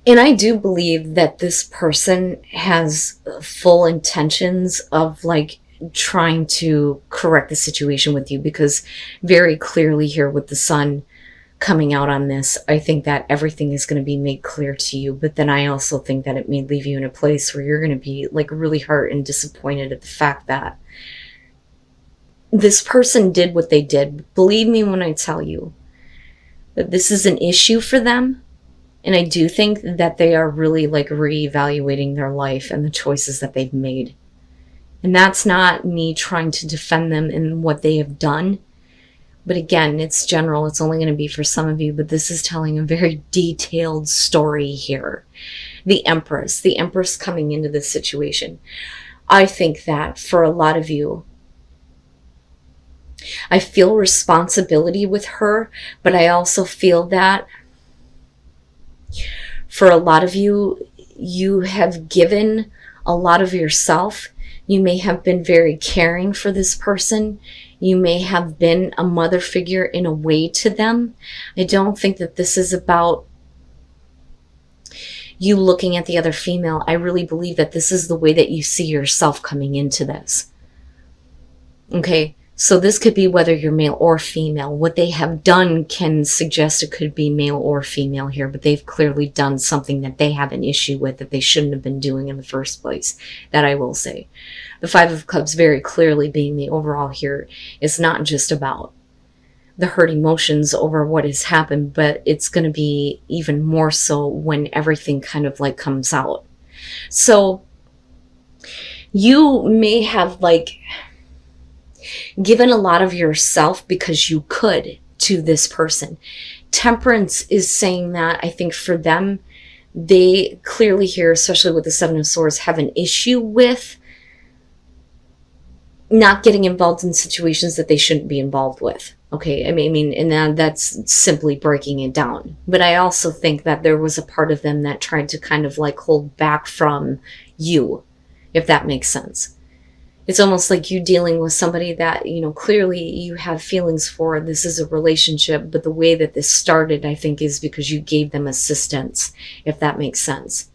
And I do believe that this person has full intentions of like trying to correct the situation with you, because very clearly here with the sun coming out on this, I think that everything is going to be made clear to you. But then I also think that it may leave you in a place where you're going to be like really hurt and disappointed at the fact that this person did what they did. Believe me when I tell you that this is an issue for them. And I do think that they are really like reevaluating their life and the choices that they've made. And that's not me trying to defend them in what they have done. But again, it's general. It's only going to be for some of you. But this is telling a very detailed story here. The Empress coming into this situation. I think that for a lot of you, I feel responsibility with her, but I also feel that for a lot of you, you have given a lot of yourself. You may have been very caring for this person. You may have been a mother figure in a way to them. I don't think that this is about you looking at the other female. I really believe that this is the way that you see yourself coming into this. Okay? So this could be whether you're male or female. What they have done can suggest it could be male or female here, but they've clearly done something that they have an issue with that they shouldn't have been doing in the first place. That I will say. The Five of Cups very clearly being the overall here is not just about the hurt emotions over what has happened, but it's going to be even more so when everything kind of like comes out. So you may have like given a lot of yourself because you could to this person. Temperance is saying that I think for them, they clearly here, especially with the Seven of Swords, have an issue with not getting involved in situations that they shouldn't be involved with. Okay, I mean, and that's simply breaking it down. But I also think that there was a part of them that tried to kind of like hold back from you, if that makes sense. It's almost like you dealing with somebody that, you know, clearly you have feelings for. This is a relationship, but the way that this started, I think, is because you gave them assistance, if that makes sense.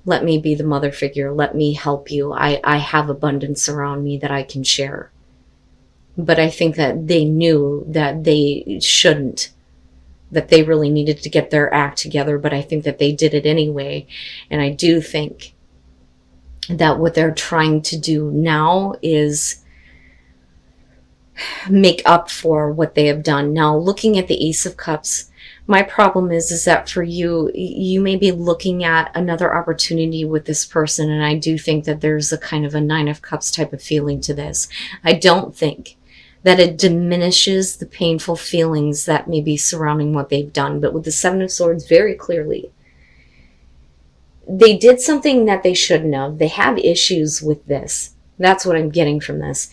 Let me be the mother figure. Let me help you. I have abundance around me that I can share. But I think that they knew that they shouldn't, that they really needed to get their act together, but I think that they did it anyway. And I do think that what they're trying to do now is make up for what they have done. Now, looking at the Ace of Cups, my problem is that for you, you may be looking at another opportunity with this person, and I do think that there's a kind of a Nine of Cups type of feeling to this. I don't think that it diminishes the painful feelings that may be surrounding what they've done, but with the Seven of Swords, very clearly, they did something that they shouldn't have. They have issues with this. That's what I'm getting from this.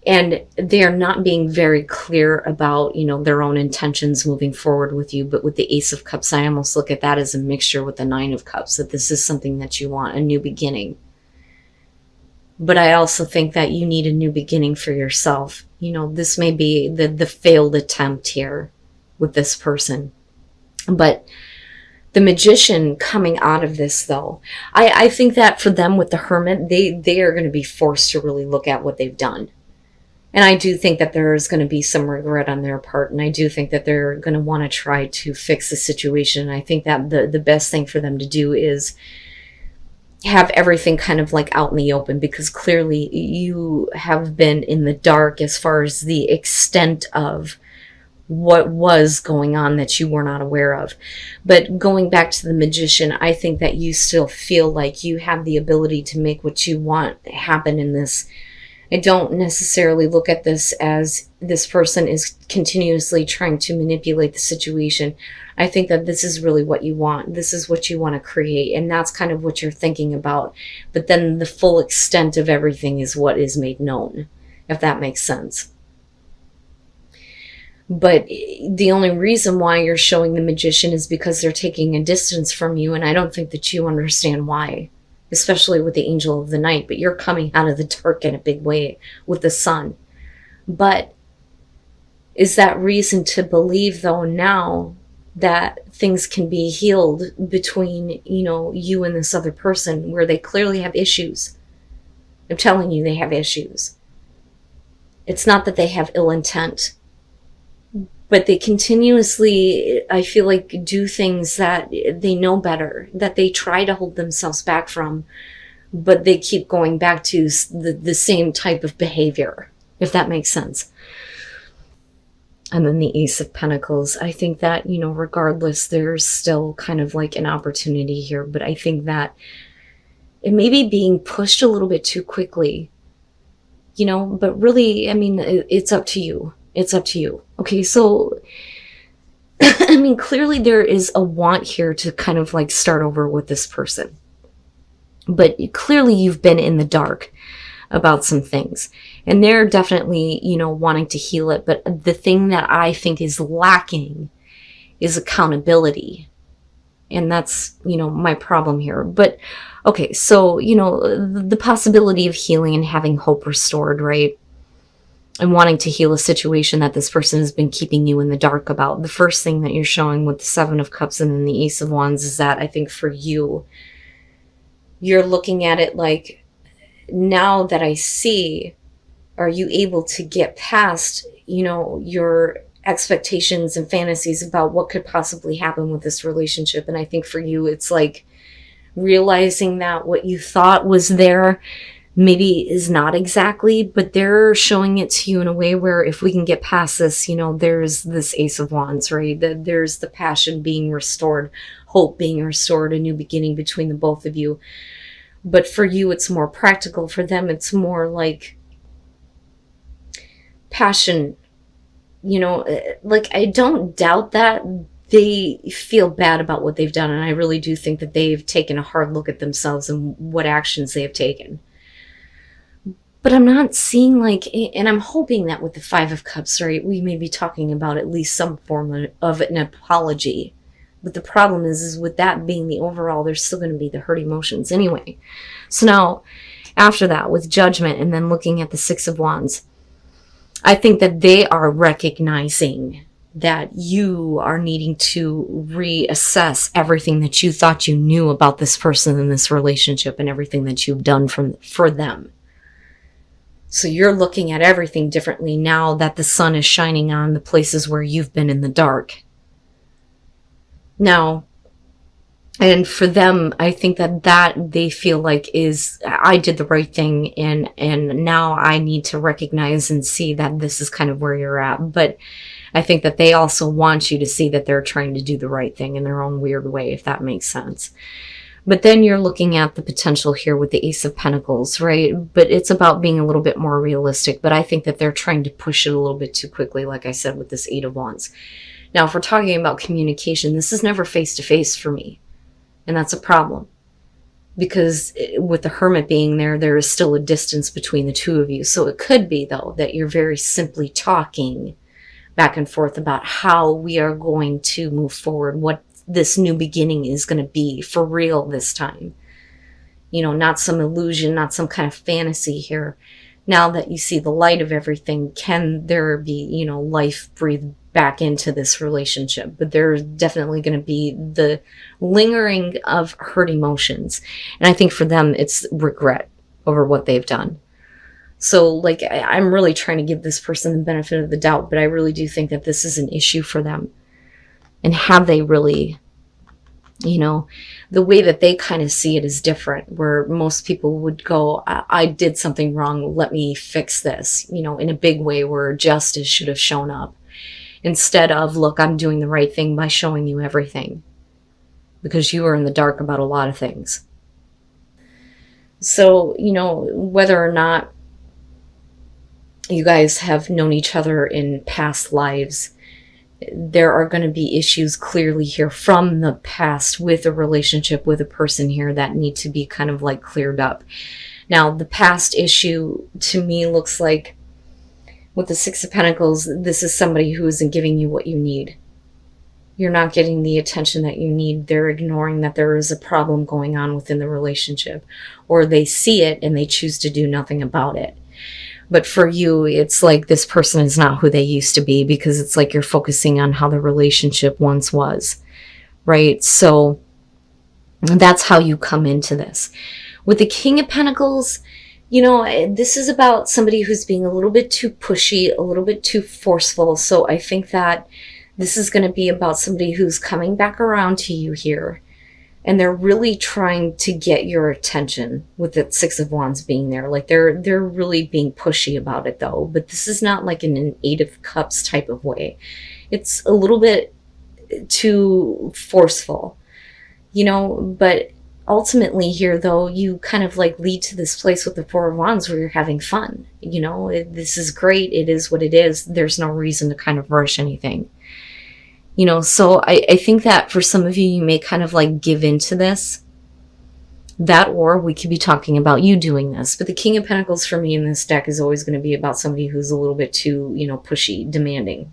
And they're not being very clear about, you know, their own intentions moving forward with you. But with the Ace of Cups, I almost look at that as a mixture with the Nine of Cups, that this is something that you want, a new beginning. But I also think that you need a new beginning for yourself. You know, this may be the failed attempt here with this person. But the Magician coming out of this, though, I think that for them with the Hermit, they are going to be forced to really look at what they've done. And I do think that there is going to be some regret on their part. And I do think that they're going to want to try to fix the situation. And I think that the best thing for them to do is have everything kind of like out in the open, because clearly you have been in the dark as far as the extent of what was going on that you were not aware of. But going back to the Magician, I think that you still feel like you have the ability to make what you want happen in this. I don't necessarily look at this as this person is continuously trying to manipulate the situation. I think that this is really what you want. This is what you want to create, and that's kind of what you're thinking about. But then the full extent of everything is what is made known, if that makes sense. But the only reason why you're showing the Magician is because they're taking a distance from you, and I don't think that you understand why, especially with the Angel of the Night. But you're coming out of the dark in a big way with the Sun. But is that reason to believe, though, now that things can be healed between, you and this other person where they clearly have issues. I'm telling you, they have issues. It's not that they have ill intent, but they continuously, I feel like, do things that they know better, that they try to hold themselves back from, but they keep going back to the same type of behavior, if that makes sense. And then the Ace of Pentacles. I think that, regardless, there's still kind of like an opportunity here, but I think that it may be being pushed a little bit too quickly, but really, I mean, it's up to you. It's up to you. Okay, so, I mean, clearly there is a want here to kind of like start over with this person. But clearly you've been in the dark about some things. And they're definitely, wanting to heal it. But the thing that I think is lacking is accountability. And that's, my problem here. But, okay, so, the possibility of healing and having hope restored, right? And wanting to heal a situation that this person has been keeping you in the dark about. The first thing that you're showing with the Seven of Cups and then the Ace of Wands is that I think for you, you're looking at it like, now that I see, are you able to get past, your expectations and fantasies about what could possibly happen with this relationship? And I think for you, it's like realizing that what you thought was there maybe is not exactly, but they're showing it to you in a way where if we can get past this, there's this Ace of Wands, right? There's the passion being restored, hope being restored, a new beginning between the both of you. But for you, it's more practical. For them, it's more like passion. Like, I don't doubt that they feel bad about what they've done. And I really do think that they've taken a hard look at themselves and what actions they have taken. But I'm not seeing like, and I'm hoping that with the Five of Cups, right, we may be talking about at least some form of an apology. But the problem is with that being the overall, there's still going to be the hurt emotions anyway. So now, after that, with Judgment and then looking at the Six of Wands, I think that they are recognizing that you are needing to reassess everything that you thought you knew about this person in this relationship and everything that you've done for them. So you're looking at everything differently now that the sun is shining on the places where you've been in the dark. Now, and for them, I think that they feel like is, I did the right thing, and now I need to recognize and see that this is kind of where you're at. But I think that they also want you to see that they're trying to do the right thing in their own weird way, if that makes sense. But then you're looking at the potential here with the Ace of Pentacles, right? But it's about being a little bit more realistic. But I think that they're trying to push it a little bit too quickly, like I said, with this Eight of Wands. Now, if we're talking about communication, this is never face-to-face for me. And that's a problem. Because with the Hermit being there, there is still a distance between the two of you. So it could be, though, that you're very simply talking back and forth about how we are going to move forward, what this new beginning is going to be for real this time. Not some illusion, not some kind of fantasy here. Now that you see the light of everything, can there be, life breathed back into this relationship? But there's definitely going to be the lingering of hurt emotions. And I think for them, it's regret over what they've done. So, like, I'm really trying to give this person the benefit of the doubt, but I really do think that this is an issue for them. And have they really, the way that they kind of see it is different, where most people would go, I did something wrong, let me fix this, in a big way where justice should have shown up. Instead of, look, I'm doing the right thing by showing you everything. Because you are in the dark about a lot of things. So, whether or not you guys have known each other in past lives, there are going to be issues clearly here from the past with a relationship with a person here that need to be kind of like cleared up. Now, the past issue to me looks like with the Six of Pentacles, this is somebody who isn't giving you what you need. You're not getting the attention that you need. They're ignoring that there is a problem going on within the relationship, or they see it and they choose to do nothing about it. But for you, it's like this person is not who they used to be, because it's like you're focusing on how the relationship once was, right? So that's how you come into this. With the King of Pentacles, this is about somebody who's being a little bit too pushy, a little bit too forceful. So I think that this is going to be about somebody who's coming back around to you here. And they're really trying to get your attention with the Six of Wands being there. Like they're really being pushy about it though. But this is not like in an Eight of Cups type of way. It's a little bit too forceful, but ultimately here though, you kind of like lead to this place with the Four of Wands where you're having fun. This is great. It is what it is. There's no reason to kind of rush anything. So I think that for some of you, you may kind of like give into this. That, or we could be talking about you doing this. But the King of Pentacles for me in this deck is always going to be about somebody who's a little bit too, pushy, demanding,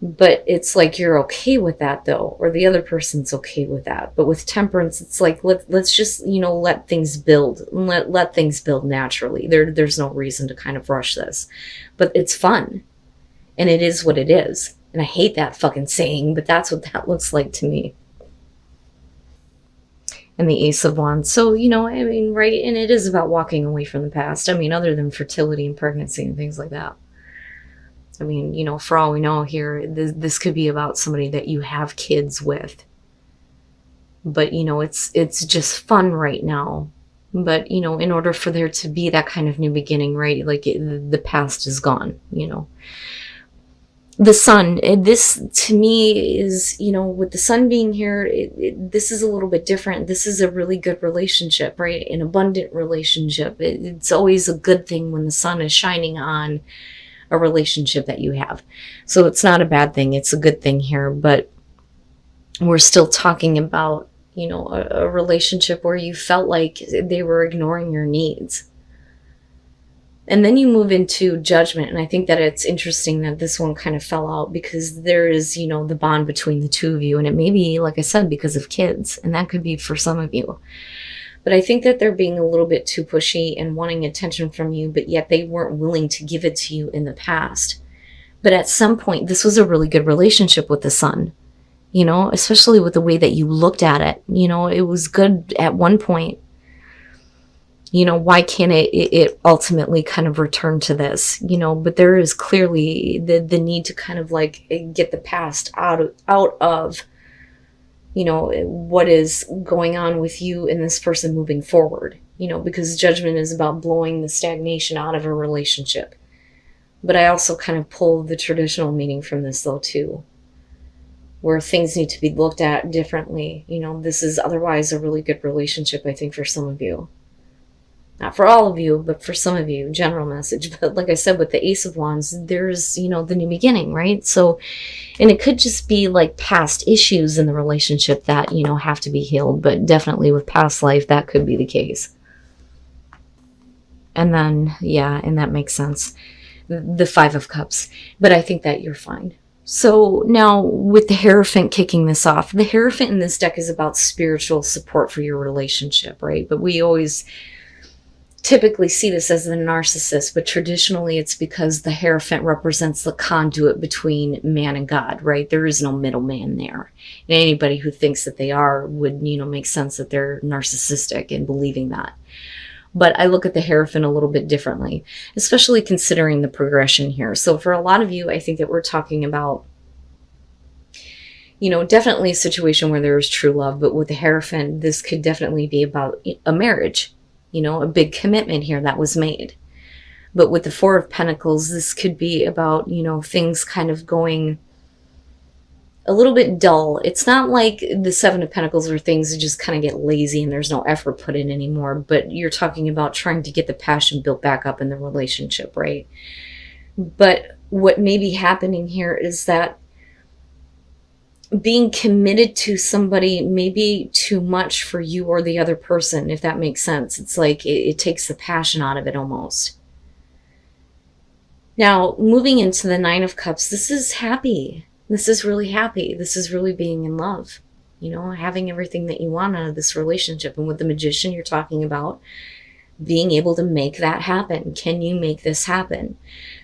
But it's like you're okay with that though, or the other person's okay with that. But with Temperance, it's like let's just let things build, let things build naturally. There's no reason to kind of rush this, but it's fun, and it is what it is. And I hate that fucking saying, but that's what that looks like to me. And the Ace of Wands. So, right? And it is about walking away from the past. Other than fertility and pregnancy and things like that. For all we know here, this could be about somebody that you have kids with. But, it's just fun right now. But, in order for there to be that kind of new beginning, right? Like the past is gone, The Sun, this to me is, with the Sun being here, this is a little bit different. This is a really good relationship, right? An abundant relationship. It's always a good thing when the sun is shining on a relationship that you have. So it's not a bad thing. It's a good thing here. But we're still talking about, a relationship where you felt like they were ignoring your needs. And then you move into Judgment. And I think that it's interesting that this one kind of fell out because there is, the bond between the two of you. And it may be, like I said, because of kids. And that could be for some of you. But I think that they're being a little bit too pushy and wanting attention from you, but yet they weren't willing to give it to you in the past. But at some point, this was a really good relationship with the Sun, especially with the way that you looked at it. It was good at one point. Why can't it ultimately kind of return to this, but there is clearly the need to kind of like get the past out of, what is going on with you and this person moving forward, because Judgment is about blowing the stagnation out of a relationship. But I also kind of pull the traditional meaning from this though too, where things need to be looked at differently. This is otherwise a really good relationship, I think, for some of you. Not for all of you, but for some of you, general message. But like I said, with the Ace of Wands, there's, the new beginning, right? So, and it could just be like past issues in the relationship that, have to be healed. But definitely with past life, that could be the case. And then, yeah, and that makes sense. The Five of Cups. But I think that you're fine. So now with the Hierophant kicking this off, the Hierophant in this deck is about spiritual support for your relationship, right? But we always typically see this as the narcissist, but traditionally it's because the Hierophant represents the conduit between man and God, right? There is no middleman there. And anybody who thinks that they are would, make sense that they're narcissistic in believing that. But I look at the Hierophant a little bit differently, especially considering the progression here. So for a lot of you, I think that we're talking about, definitely a situation where there is true love, but with the Hierophant, this could definitely be about a marriage. A big commitment here that was made. But with the Four of Pentacles, this could be about, things kind of going a little bit dull. It's not like the Seven of Pentacles where things just kind of get lazy and there's no effort put in anymore. But you're talking about trying to get the passion built back up in the relationship, right? But what may be happening here is that being committed to somebody may be too much for you or the other person, if that makes sense. It's like it takes the passion out of it almost. Now, moving into the Nine of Cups, this is happy. This is really happy. This is really being in love. Having everything that you want out of this relationship. And with the Magician, you're talking about being able to make that happen. Can you make this happen?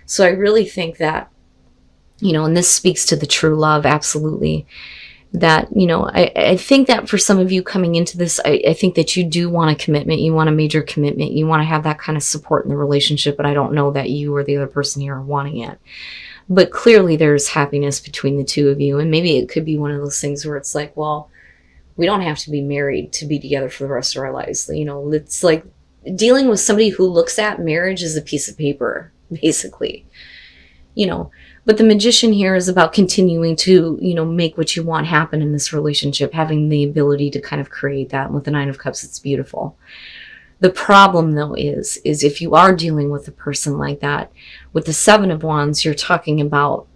So I really think that, and this speaks to the true love, absolutely. that, I think that for some of you coming into this, I think that you do want a commitment. You want a major commitment. You want to have that kind of support in the relationship, but I don't know that you or the other person here are wanting it. But clearly there's happiness between the two of you. And maybe it could be one of those things where it's like, well, we don't have to be married to be together for the rest of our lives. It's like dealing with somebody who looks at marriage as a piece of paper, basically. But the Magician here is about continuing to, make what you want happen in this relationship, having the ability to kind of create that. And with the Nine of Cups, it's beautiful. The problem, though, is if you are dealing with a person like that, with the Seven of Wands, you're talking about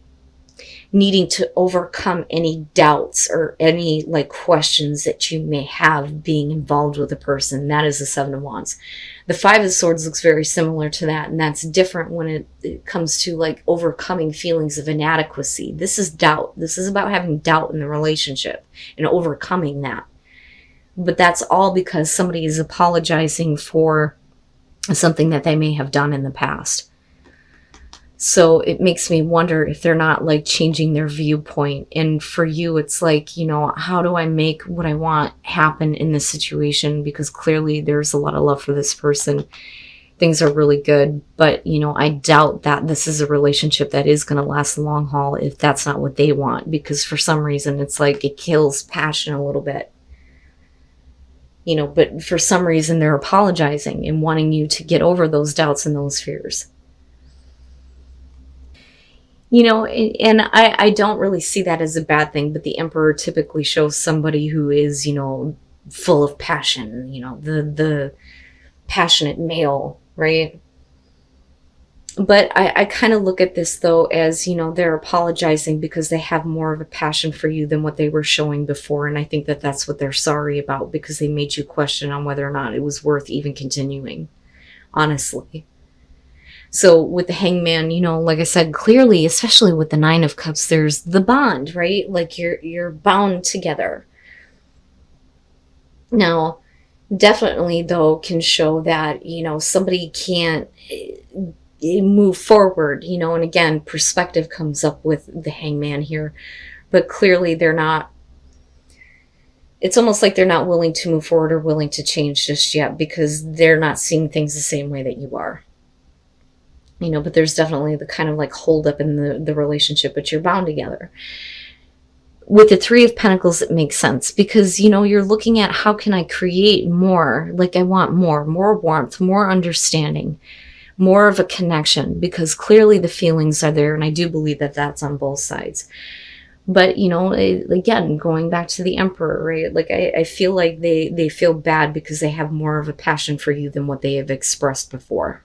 needing to overcome any doubts or any questions that you may have being involved with a person. That is the Seven of Wands. The Five of Swords looks very similar to that, and that's different when it comes to overcoming feelings of inadequacy. This is doubt. This is about having doubt in the relationship and overcoming that. But that's all because somebody is apologizing for something that they may have done in the past. So it makes me wonder if they're not changing their viewpoint. And for you, it's how do I make what I want happen in this situation? Because clearly there's a lot of love for this person. Things are really good. But, I doubt that this is a relationship that is going to last the long haul if that's not what they want. Because for some reason, it's it kills passion a little bit. But for some reason, they're apologizing and wanting you to get over those doubts and those fears. And I don't really see that as a bad thing, but the Emperor typically shows somebody who is, full of passion, the passionate male, right? But I kind of look at this, though, as, they're apologizing because they have more of a passion for you than what they were showing before. And I think that that's what they're sorry about, because they made you question on whether or not it was worth even continuing, honestly. So with the Hangman, like I said, clearly, especially with the Nine of Cups, there's the bond, right? You're bound together. Now, definitely, though, can show that, somebody can't move forward, and again, perspective comes up with the Hangman here, but clearly they're not, it's almost like they're not willing to move forward or willing to change just yet, because they're not seeing things the same way that you are. But there's definitely the kind of hold up in the relationship, but you're bound together. With the Three of Pentacles, it makes sense because, you're looking at how can I create more? I want more warmth, more understanding, more of a connection, because clearly the feelings are there. And I do believe that that's on both sides. But, again, going back to the Emperor, right? I feel like they feel bad because they have more of a passion for you than what they have expressed before.